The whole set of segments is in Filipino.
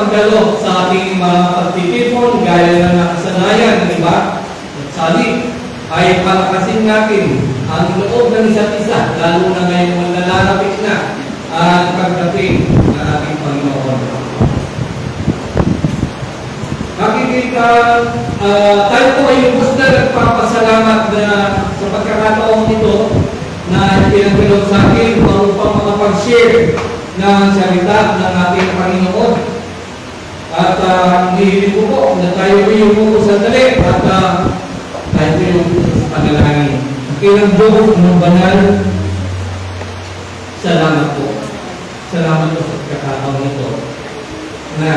magdalo sa ating mga pagtitipon gaya na nakasanayan, di ba? At sali ay palakasin natin ang loob ng isa't isa, lalo na ngayon nalalapit na ang pagdating ng ating Panginoon. Nakikita, tayo po ay lubos na nagpapasalamat na sa pagkakataong ito na pinagdalo sa akin upang makapag-share ng salita ng ating Panginoon. At hinihiling ko po na tayo yung sandali at tayo yung panalangin. Ilang Diyos ng banal, salamat po. Salamat po sa pagkakataong ito na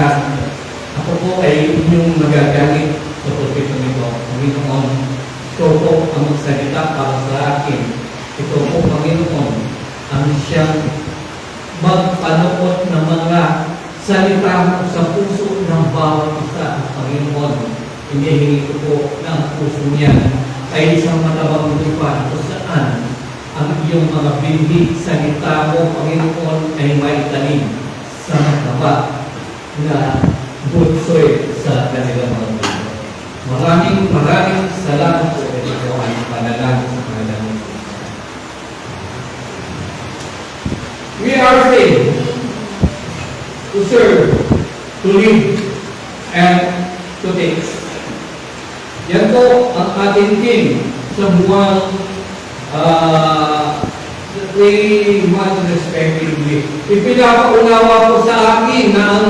ako po ay inyong magagamit sa pulpito nito. Panginoon, ito po ang magsalita para sa akin. Ito po, Panginoon, ang siyang magpanood ng mga salita mo sa puso ng bawat isa, Panginoon. Hinihingi ko po na ang puso niya ay isang matabang lupa kung saan ang iyong mga binhi, salita mo, Panginoon, ay maitanim sa mataba na bulsoy sa kanilang mga buhay. Maraming salamat po sa ito ay panalangin sa kanilang. We are saved to serve, to live, and to taste. Yan po ang ating theme sa buwang 3 months respectively. Ipinapaunawa po sa akin na ang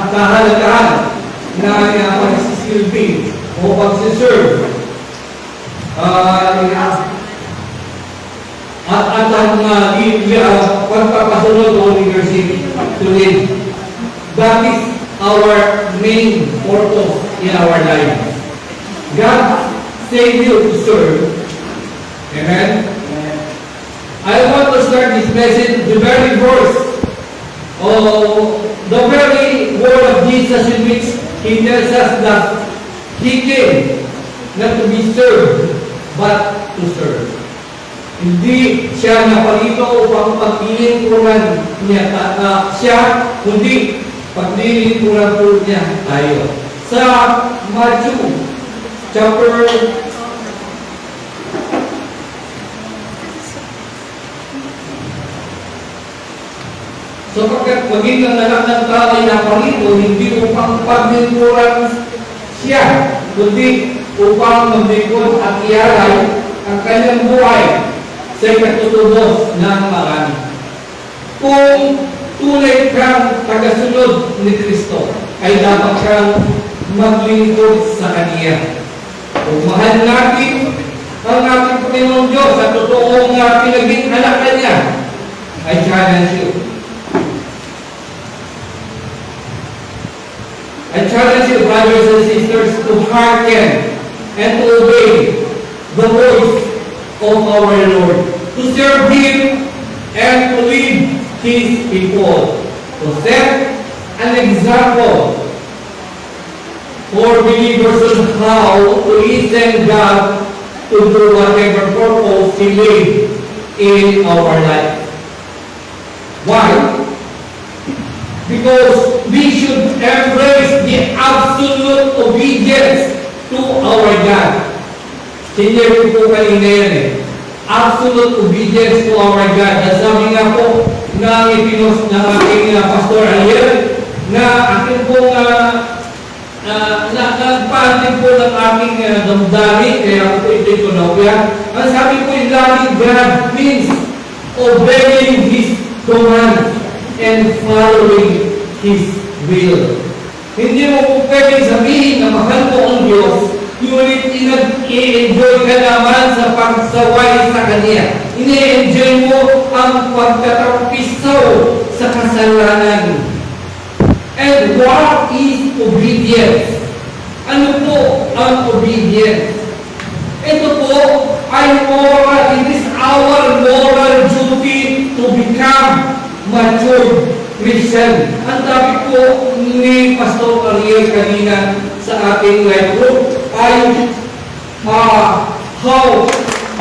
kahalagahan na pagsisilbi o pagsiserve at ang pagpapasunod o leadership to live. That is our main purpose in our life. God saved you to serve. Amen? I want to start this message, the very verse of the very word of Jesus in which He tells us that He came not to be served, but to serve. Hindi siya napalito upang paglilingkuran niya siya, kundi paglilingkuran po niya tayo. Sa Matthew chapter '" sapagkat maging ang anak ng tao ay naparito, hindi upang paglingkuran siya, kundi upang maglingkod at ialay ang kanyang buhay sa ikatutubos ng marami. Kung tunay kang tagasunod ni Kristo, ay dapat kang maglingkod sa Kanya. Kung mahal natin ang ating Panginoong Diyos at totoong pinaging anak na niya, I challenge you. I challenge you, brothers and sisters, to hearken and to obey the voice of our Lord, to serve Him and to lead His people, to set an example for believers on how to listen God to do whatever purpose He laid in our life. Why? Because we should embrace the absolute obedience to our God. Sinyer ko po kanina yan absolute obedience to our God. Sabi nga po na ipinos ng aking Pastor Ariel na akin pong nagpahantin po ng aking damdamin, kaya ako po ito'y tunawya. Ang sabi po yung loving God means obeying His command and following His will. Hindi mo po pwede sabihin na mahal mo ang Diyos, ngunit i-enjoy ka naman sa pagsaway sa Kanya. Ini-enjoy mo ang pagtatampisaw sa kasalanan. And what is obedience? Ano po ang obedience? Ito po ay moral, it is our moral duty to become mature Christian. Ang topic po ni Pastor Ariel kanina sa ating life group ay how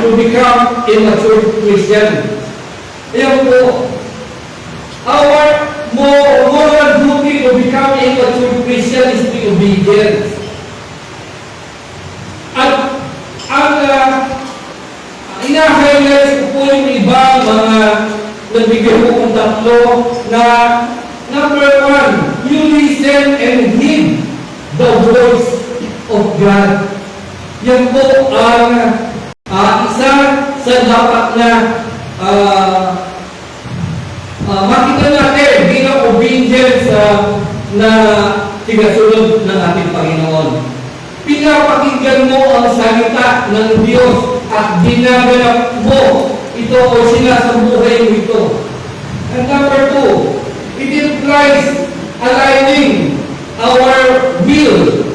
to become a mature Christian. Ayan po, our moral duty to become a nagbigay ko kong tatlo na number one, you listen and heed the voice of God. Yan po ang isa sa dapat na makita natin bilang obedience na tigasunod ng ating Panginoon. Pinapakinggan mo ang salita ng Diyos at ginaganap mo ito o sila sa buhay mo ito. And number two, it implies aligning our will.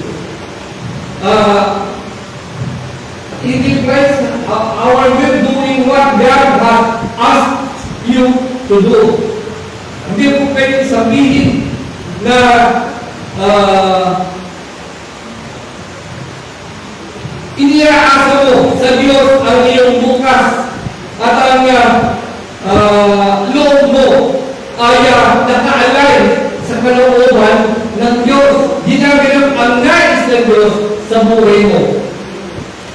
It implies our will doing what God has asked you to do. Hindi po pwede sabihin na iniaasa mo sa Diyos ang iyong bukas at ang loob mo ay naka-align sa kalooban ng Diyos. Ginaganap ang nais ng Diyos sa buhay mo.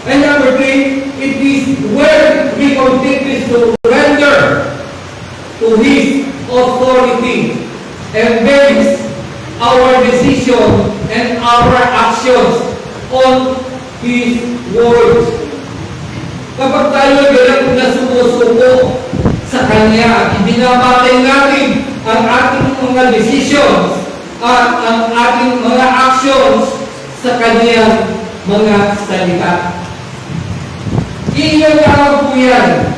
And number three, it is when we continue to surrender to His authority and base our decision and our actions on His words. Kapag tayo ganap na sumusuko sa Kanya, ibinabatay natin ang ating mga decisions at ang ating mga actions sa Kanyang mga salita. Iyon lang po yan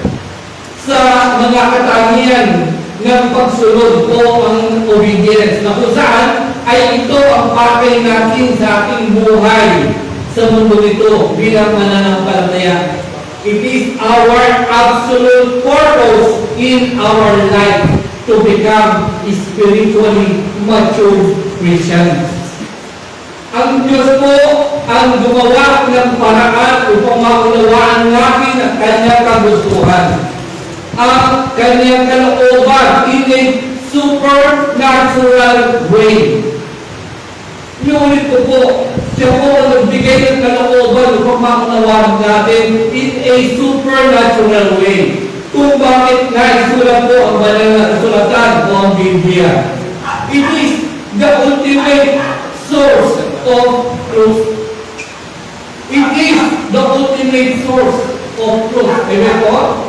sa mga katangian ng pagsunod o ang obedience na kung saan ay ito ang pakay natin sa ating buhay sa mundo nito bilang mananampalataya. It is our absolute purpose in our life to become spiritually mature Christians. Ang Diyos po ang gumawa ng paraan upang maunawaan natin ang Kanyang kagustuhan. Ang Kanyang kalooban in a supernatural way. Inuulit ko po, siya po ang nagbigay ng kalooban upang maunawaan natin in a supernatural way. Kung bakit naisulat po ang banal na kasulatan o ang Biblia. It is the ultimate source of truth. It is the ultimate source of truth. Amen po?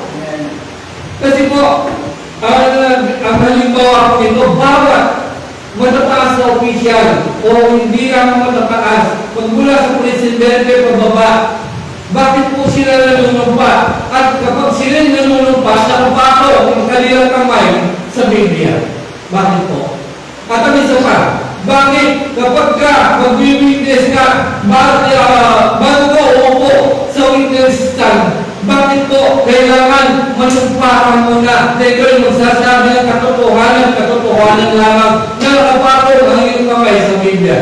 Kasi po, ang halimbawa po ito, bawat matataas na opisyal o hindi lang matataas, pagmula sa presidente pababa, bakit po sila nanunumpa? At kapag sila nanunumpa, nakabato ang kanilang kamay sa Biblia. Bakit po? At ang isa pa, bakit kapag ka mag-witness ka, bago ka umupo sa witness stand, bakit po kailangan manumpakan muna? Dahil magsasabi ng katotohanan lamang na nakapatong ang iyong kamay sa Biblia.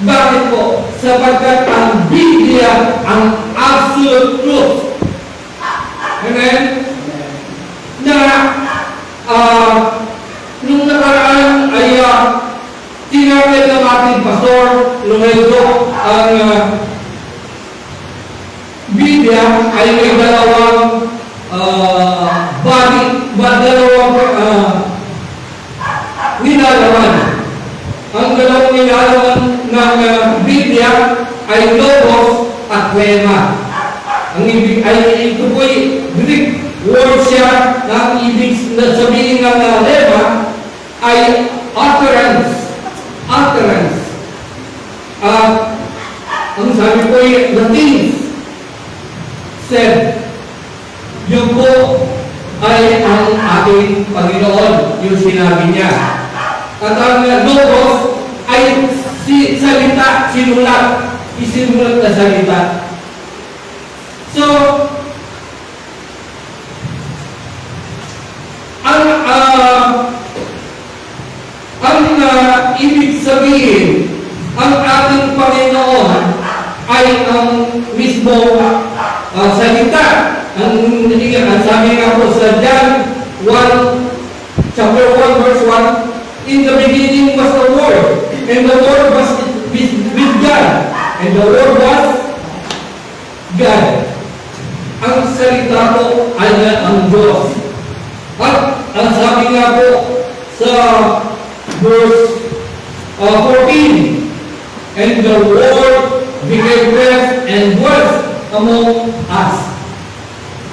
Bakit po? Sapagkat ang Biblia ang absolute truth. Amen? Na nung nakaraan ay tinapit ng ating pastor Lomeldo ang Biblia ay may dalawang nilalaman. Ang dalawang nilalaman ng Biblia ay logos at rema. Ang ibig ay ito po ay Greek word siya na ang ibig na sabihin ng rema ay utterance. Ang sabi ko ay the things said. Yun po ay ang ating Panginoon, yung sinabi niya. At ang logos ay salita, isinulat na salita. So, ang ibig sabihin, ang ating Panginoon ay ang mismo salita. Ang sabi nga po sa John 1, chapter 1, verse 1, in the beginning was the Word, and the Word was with God, and the Word was God. Ang salita po ay ang Diyos. At ang nga po sa verse 14, and the word became flesh and dwelt among us.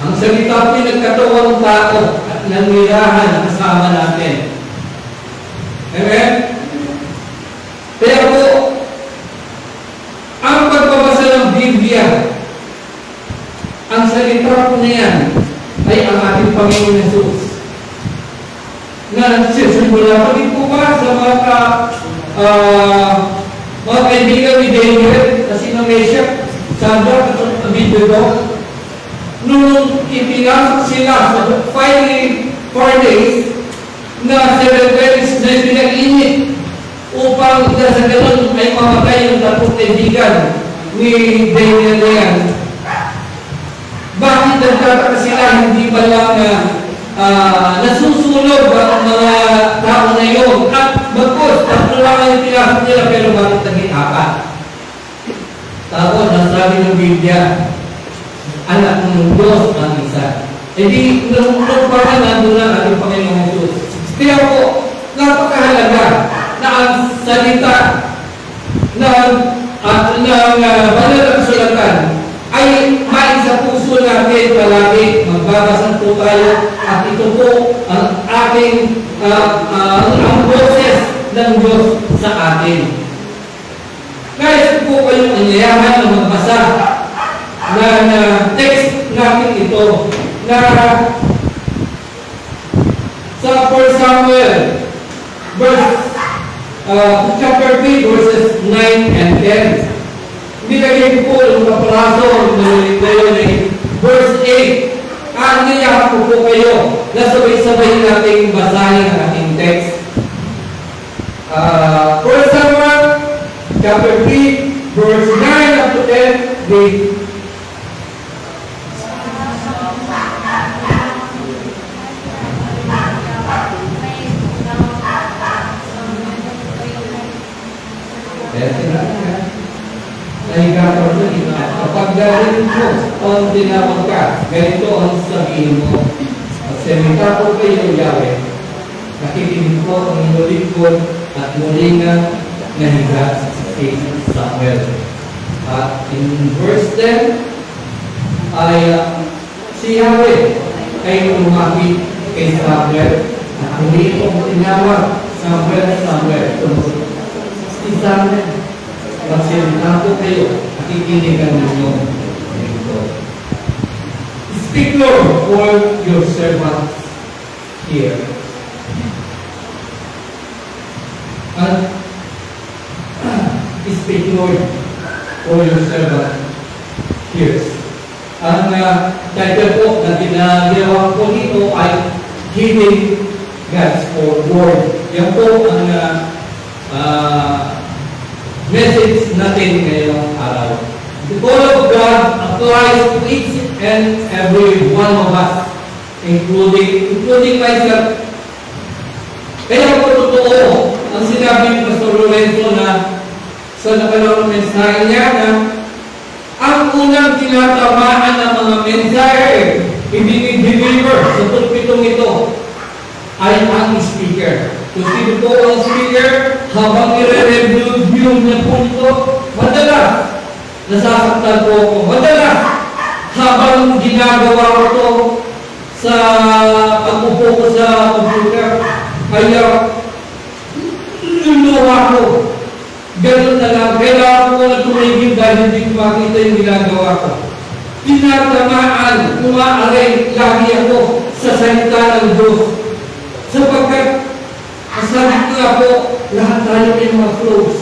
Ang salita po nagkatawang tao at nanirahan kasama natin. Amen? Kaya po, ang pagbabasa ng Biblia, ang salita po na yan ay ang ating Panginoon Jesus. Na sisimula pa din po ba sa mga kaibigan ni David, kasi na Meshach, Shadrach at Abednego, nung ipinasok sila sa fiery furnace na 7 days na pinag-init upang sa ganun ay mamatay yung 10 kaibigan ni Daniel na yan. Bakit nagtataka sila hindi ba lang nasusunog ang mga tao na yun? At bagkos, 3 lang yung pinasok nila pero bakit naging 4? Tapos, nasabi ng Biblia, anak ng Diyos ang isa. E di, nung parang nandun lang ating Panginoong Jesus. Kaya po, napakahalaga na ang salita ng banal na kasulatan ay maisa puso natin palagi. Magbabasa po tayo at ito po ang ating ang boses ng Diyos sa atin. Kaya po kayong anyayahan na magbasa na text natin ito na sa 1 Samuel chapter 3 verses 9 and 10. Nilagay po yung kaparaso ngayon ay verse 8. Anyayahan po kayo na sabay-sabay nating basahin ang ating text. 1 Samuel chapter 3 verse 9 up to 10. Read. Nahiga ko rin, kapag galing mo ang tinawag ka, ganito ang sabihin mo. At salita ko kayo, Yahweh, nakikinig ko ang muling ko at muling na nahiga si Samuel. At in verse 10, ay si Yahweh ay lumapit kay Samuel at muli kong tinawag Samuel. Si Samuel, magsalita ko kayo, nakikinigan ninyo. Speak, Lord, for your servant here. And speak, Lord, for your servant here. Ang title po na ginagawa ko dito ay Healing God's Word. Yan po ang message natin ngayong araw. The call of God applies to each and every one of us, including myself. Kaya po totoo ang sinabi ni Pastor Lorenzo na sa nakalaang mensahe niya na ang unang tinatamaan ng mga mensahe i-deliver sa pulpitong ito ay ang speaker. Kung sino po ang speaker, habang i-review niya po ito, madalas nasasaktan po ako. Madalas, habang ginagawa ko ito sa pag-upo ko sa computer, kaya luluwa ko. Ganun na lang. Kailangan ko na tumigil dahil hindi ko makita yung ginagawa ko. Tinatamaan, umaaray lagi ako sa salita ng Diyos. Sapagkat, sabi ko nga po, lahat tayo ay mga flows.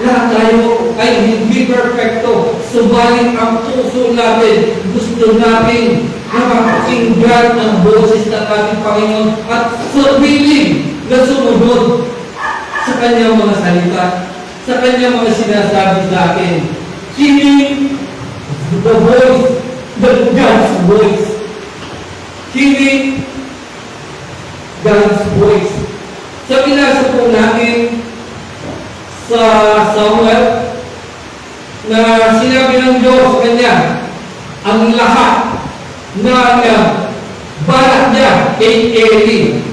Lahat tayo ay hindi perfecto. Subalit ang puso natin, gusto natin na mapakinggan ang boses ng ating Panginoon at sarili na sumunod sa kanyang mga salita, sa kanyang mga sinasabi sa atin. Hearing the voice, God's voice. Hearing God's voice. Sa binasa po natin sa Samuel na sinabi ng Diyos sa kanya ang lahat ng balak niya kay Eli.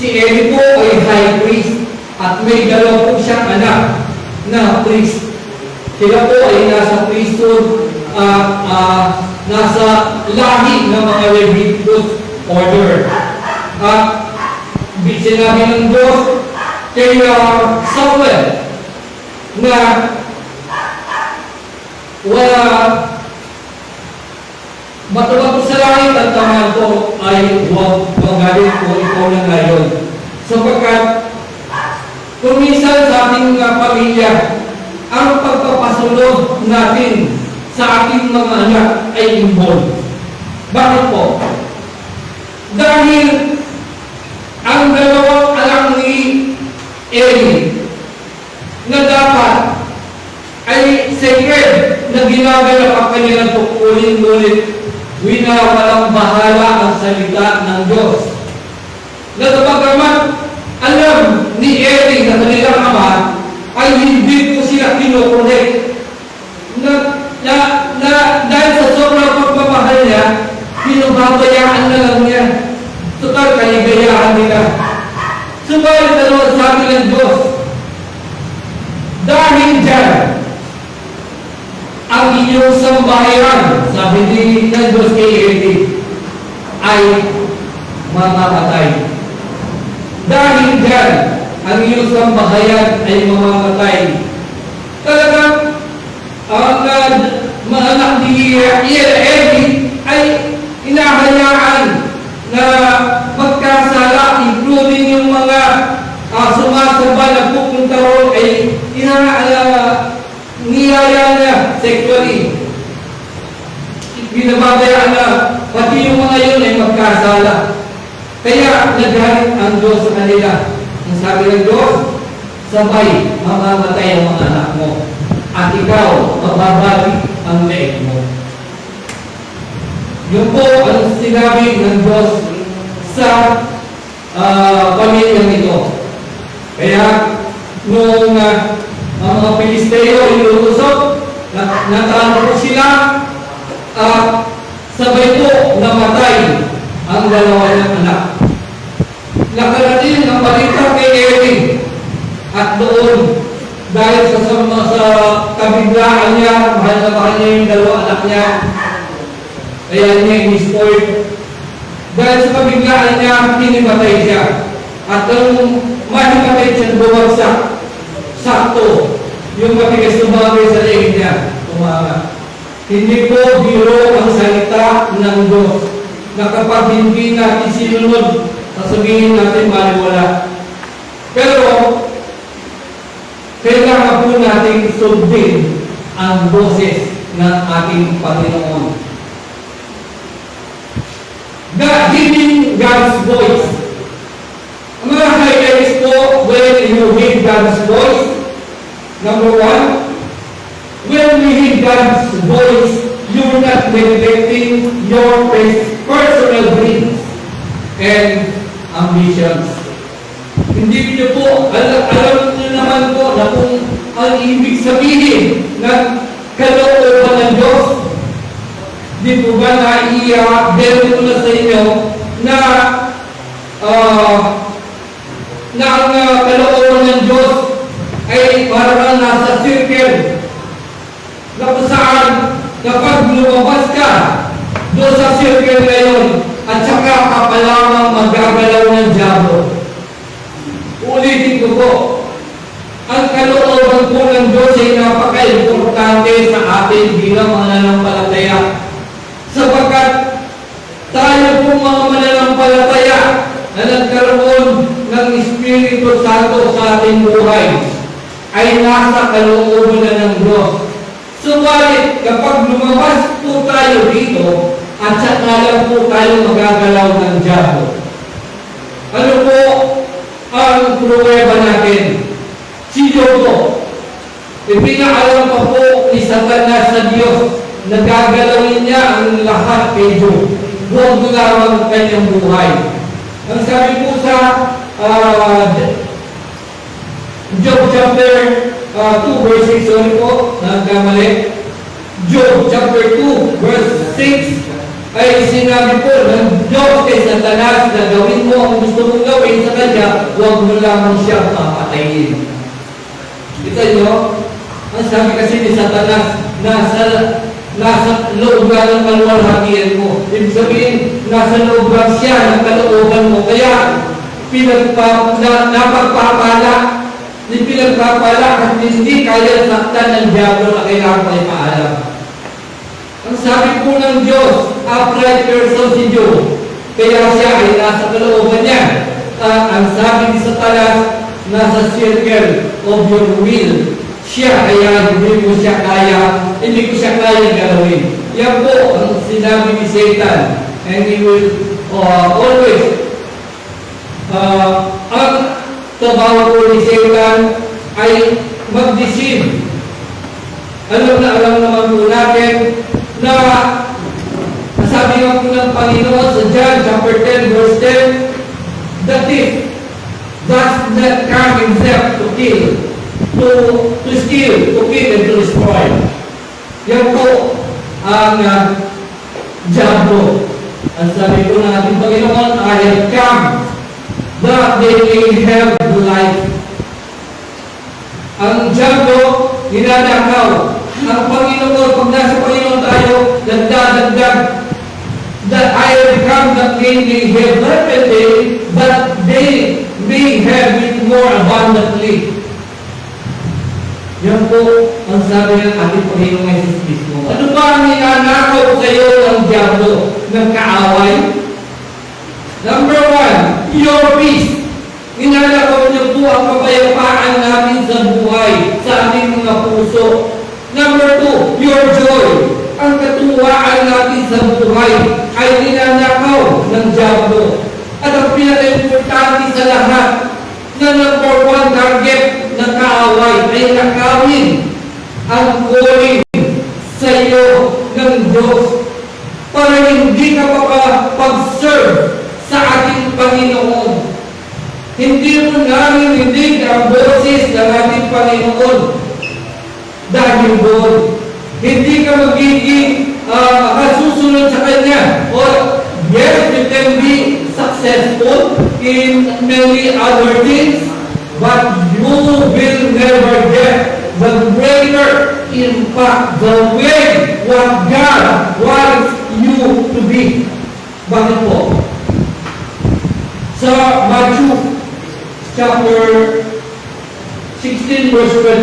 Si Eli po ay high priest at may dalawa po siyang anak na priest. Sila po ay nasa priesthood at nasa lahi ng mga Leviticus order. At sinabi ng Diyos kay Samuel na wala bato-bato sa langit at tamaan ko ay huwag magalit ko ikaw na ngayon. Sapagkat kung minsan sa ating pamilya, ang pagpapasunod natin sa ating mga anak ay involved. Bakit po? Dahil ang dalawang anak ni Eli na dapat ay sacred na ginaganap ang kanilang tukuling-ulit, winawalang bahala ang salita ng Diyos. Nagpagamat alam ni Eli na kanilang ama ay hindi po sila kinokorek. Dahil sa sobrang pagmamahal niya, pinubabayaan na lang niya. Total kaligayahan nila. Subalit ano sabi ng Diyos? Dahil dyan, ang inyong sambahayan, sabi ng Diyos kay Eli, ay mamamatay. Dahil dyan, ang iyong sambahayan ay mamamatay. Talagang, ang mga anak ni Eli ay inahayaan na magkasala, including yung mga sumasamba na pupunta ron ay niyaya na sexually. Binababayaan na pati yung mga yun ay magkasala. Kaya nagalit ang Diyos sa kanila. Ang sabi ng Diyos, sabay mamamatay ang mga anak mo at ikaw mababalik ang leeg mo. Yun po ang sinabi ng Diyos sa pamilyang ito. Kaya nung ang mga Pilisteo inuusok, natalo po sila at sabay po namatay ang dalawa ng anak. Nakarating ang balita kay Eli at doon dahil sa kabiglaan niya, mahal na mahal niya yung dalawa anak niya, kaya niya in-spoil. Dahil sa kabiglaan niya, hinimatay siya. At nung mahimatay siya, bumagsak. Sakto. Yung matigas tumagay sa leeg niya. Tumama. Hindi po biro ang salita ng Diyos na kapag hindi natin sinunod, sasabihin natin maliwala. Pero, kailangan po natin sundin ang boses ng ating Panginoon. Hearing God's voice. Ang mga highlights po when you hear God's voice. Number one, when we hear God's voice, you're not neglecting your personal dreams and ambitions. Hindi niyo po, alam niyo naman po na kung ang ibig sabihin ng kalooban ng Diyos. Di po ba na-i-demo ko na sa inyo na ang kalooban ng Diyos ay parang nasa circle na kung saan kapag lumabas ka doon sa circle na yun at saka ka pa lamang magagalaw ng diabo. Ulitin ko po, ang kalooban po ng Diyos ay napaka-importante sa atin bilang mga nanampalataya. Sapagkat tayo po mga mananampalataya na nagkaroon ng Espiritu Santo sa ating buhay ay nasa kalooban na ng Diyos. Subalit, kapag lumabas po tayo dito at saka lang po tayo magagalaw ng diabo. Ano po ang pruweba natin? Si Job. Ipinaalam pa po ni Satanas sa Diyos na gagalawin niya ang lahat kay Job. Huwag lamang ang kanyang buhay. Ang sabi po sa Job chapter 2 verse 6, sorry po, nagkamali. Job chapter 2 verse 6, ay sinabi po ng Diyos kay Satanas na gawin mo ang gusto mong gawin sa kanya, huwag mo lamang siya papatayin. Kita nyo? Ang sabi kasi ni Satanas, nasa loob ka ng kaluwalhatian mo. Ibig sabihin, nasa loob lang siya ng kalooban mo. Kaya, napagpapala at hindi kaya saktan ng diablo na kailangan may paalam. Ang sabi po ng Diyos, upright person si Job. Kaya siya ay nasa kalooban niya. Ang sabi ni Satanas, nasa circle of your will. Siya, kaya hindi ko siya kaya gawin. Yan po ang sinabi ni Satan. And he will always, ang trabaho po ni Satan ay mag-deceive. Alam naman po natin na sabi nga po ng Panginoon sa John chapter 10 verse 10, the thief does not come himself to kill, to steal, to kill, and to destroy. Yan po ang diablo. Ang sabi po ng ating Panginoon, I have come that they may have life. Ang diablo, ninanakaw. Ang Panginoon, pag nasa Panginoon tayo, nagdadagdag, that I have come that they may have life and that they may have it more abundantly. Yan po ang sabi ng ating Panginoong Jesus Cristo. Ano ba ang ninanakaw sa iyo ng diablo ng kaaway? Number 1, your peace. Ninanakaw niyo po ang kapayapaan natin sa buhay, sa ating mga puso. Number 2, your joy. Ang katuwaan natin sa buhay ay ninanakaw ng diablo. At ang pinaka-importante sa lahat, na number 1 target ng kaaway ay nakawin ang calling sa iyo ng Diyos para hindi ka pag-serve sa ating Panginoon. Hindi mo narinig ang boses ng ating Panginoon dahil doon. Hindi ka magiging masusunod sa Kanya. Or, yes, you can be successful in many other things, but you will never get the greater impact, the way what God wants you to be. Bakit po? Sa Matthew chapter 16 verse 12,